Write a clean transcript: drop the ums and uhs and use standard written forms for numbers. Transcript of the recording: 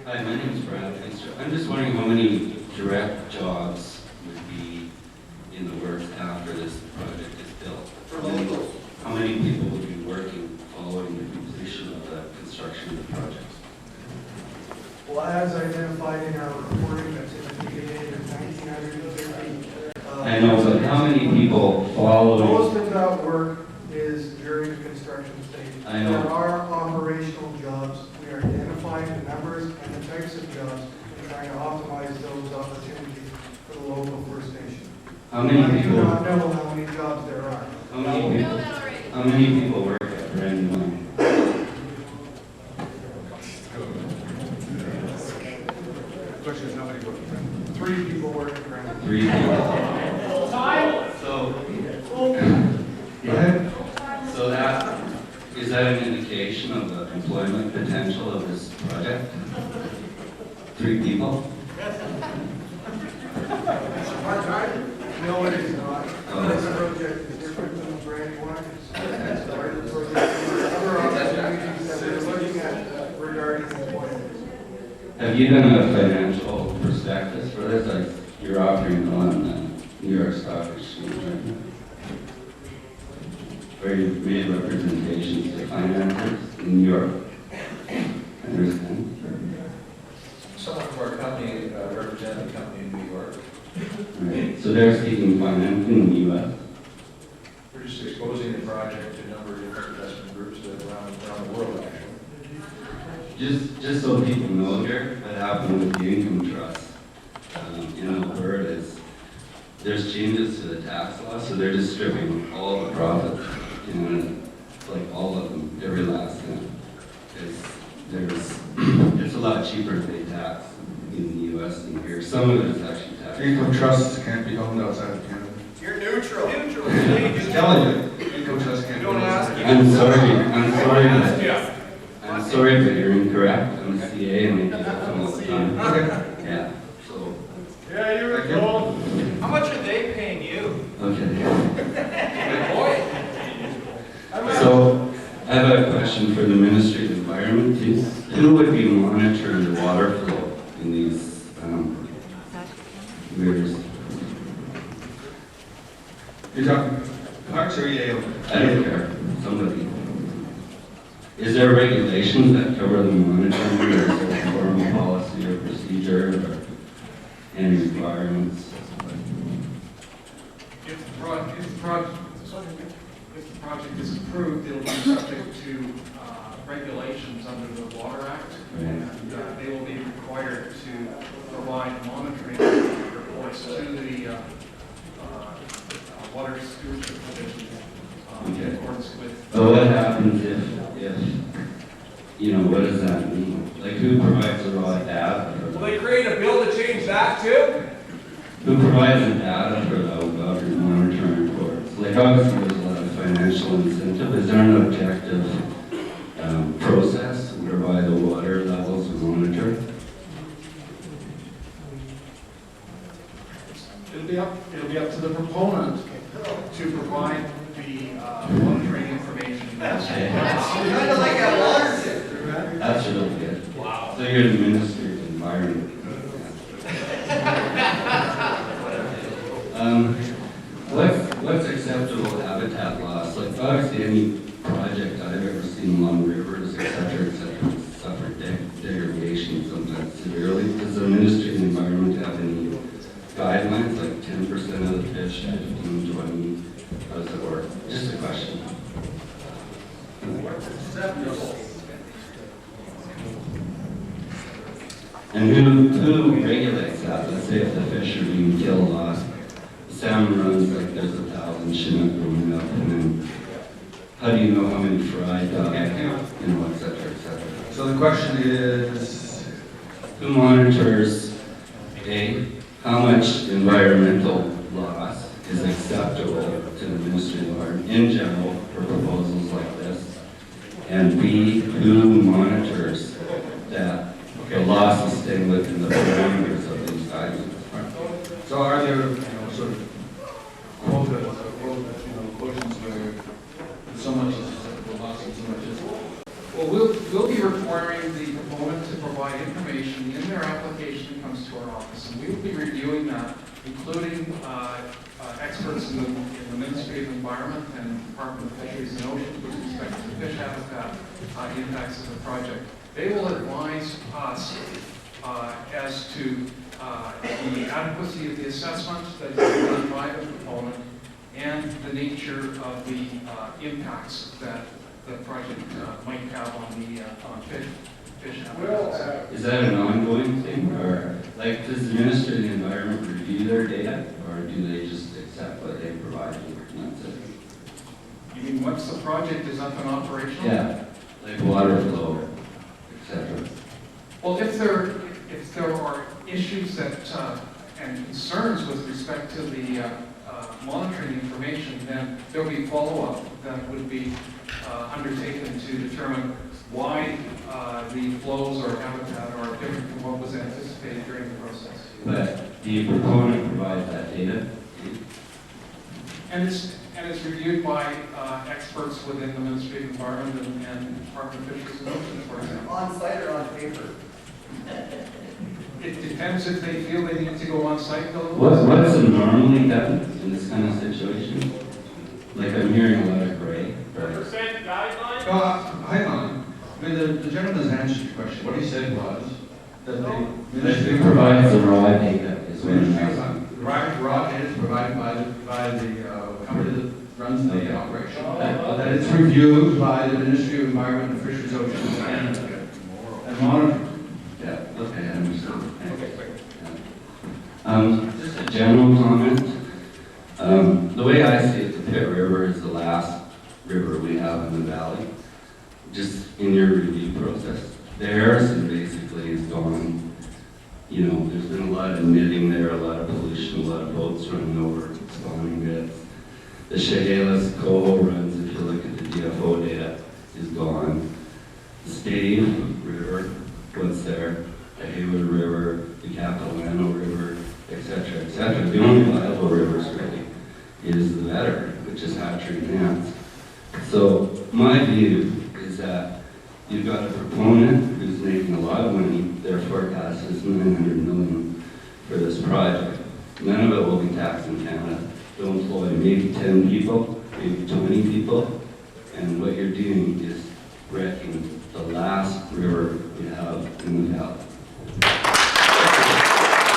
Hi, my name is Brad. I'm just wondering how many direct jobs would be in the works after this project is built? How many people would be working following the completion of the construction of the project? Well, as identified in our reporting that's in the beginning of 1950. I know, but how many people follow? Most of that work is during the construction stage. I know. There are operational jobs. We are identifying the numbers and the types of jobs and trying to optimize those opportunities for the local First Nation. How many I do people? not know how many jobs there are. How many people work at Brandon Mine? Question is how many work? 3 people work at Grand. 3 people. So, Go ahead. so is that an indication of the employment potential of this project? 3 people? Part-time? No, it is not. Oh. This project is different than the brand one. It's a larger project. There are other opportunities that we're looking at regarding employment. Have you done a financial prospectus for this? Like you're offering on the New York Stock Exchange, right? Where you've made representations to financiers in New York. I understand. Some of our company represent the company in New York. Right. So they're seeking financing in the U.S. We're just exposing the project to a number of different investment groups that around the world, actually. Just so people know here, what happened with the income trust in Alberta is there's changes to the tax law, so they're just stripping all the profits, like all of them, every last thing. It's a lot cheaper to pay tax in the U.S. than here. Some of it is actually tax. Income trusts can't be owned outside of Canada. You're neutral. Neutral. Just telling you, income trusts can't be owned outside of Canada. I'm sorry, but you're incorrect. I'm a CA and I do that all the time. Okay. Yeah, so, Yeah, you're cool. How much are they paying you? okay. Boy. So, I have a question for the Ministry of Environment, too. Who would be monitoring the water flow in these rivers? You're talking Parks or Yale? I don't care, somebody. Is there regulations that cover the monitoring, or is there a formal policy or procedure, or any requirements? If the project is approved, it'll be subject to regulations under the Water Act, and they will be required to provide monitoring reports to the Water Stewardship Division in accordance with. But what happens if, what does that mean? Like, who provides the raw data? Will they create a bill to change that too? Who provides the data for the government monitoring reports? Like, obviously, there's a lot of financial incentive. Is there an objective process whereby the water levels are monitored? It'll be up to the proponent to provide the monitoring information. Okay. Kind of like a watershed. That's really good. Wow. So you're the Ministry of Environment. What's acceptable habitat loss? Like, obviously, any project I've ever seen along rivers, et cetera, suffer degradation sometimes severely. Does the Ministry of Environment have any guidelines, like 10% of the fish, 15, 20? How does it work? Just a question. And who regulates that? Let's say if the fish are being killed off, salmon runs like there's 1,000 Chinook going up, and then how do you know how many fry die, et cetera, et cetera? So the question is, Who monitors, how much environmental loss is acceptable to the Ministry of Environment in general for proposals like this? And B, who monitors that the loss is staying within the parameters of these guidelines? so are there, sort of quotations where so much is the loss and so much is? Well, we'll be requiring the proponent to provide information in their application that comes to our office, and we will be reviewing that, including experts in the Ministry of Environment and Department of Fisheries and Oceans with respect to the fish habitat impacts of the project. They will advise us as to the adequacy of the assessment that is done by the proponent and the nature of the impacts that the project might have on the fish habitat. Is that an ongoing thing, or like does the Ministry of the Environment review their data, or do they just accept what they provide and that's it? You mean once the project is up and operational? Yeah, like water flow, etc. Well, if there are issues that and concerns with respect to the monitoring information, then there'll be follow-up that would be undertaken to determine why the flows or habitat are different from what was anticipated during the process. But the proponent provides that data. And it's reviewed by experts within the Ministry of Environment and Department of Fisheries and Oceans, for example. On site or on paper? It depends if they feel they need to go on site. What's normally done in this kind of situation? Like I'm hearing a lot of gray. Percent guideline? Hang on. I mean, the gentleman's answered your question. What he said was that the It Ministry provides the raw data is what I'm asking. the raw data is provided by the company that runs the operation. That it's reviewed by the Ministry of Environment and Fisheries, Oceans, and monitored. Yeah, okay, I understand. Just a general comment. The way I see it, the Pitt River is the last river we have in the valley. Just in your review process. The Harrison basically is gone. You know, there's been a lot of knitting there, a lot of pollution, a lot of boats running over spawning beds. The Chehalis Coho runs, if you look at the DFO data, is gone. The Stave River, what's there? The Hayward River, the Capilano River, etc., etc. The only viable rivers really is the Vetter, which is hatchery and Nance. So my view is that you've got a proponent who's making a lot of money. Their forecast is $900 million for this project. None of it will be taxed in Canada. They'll employ maybe 10 people, maybe 20 people, and what you're doing is wrecking the last river we have in the valley.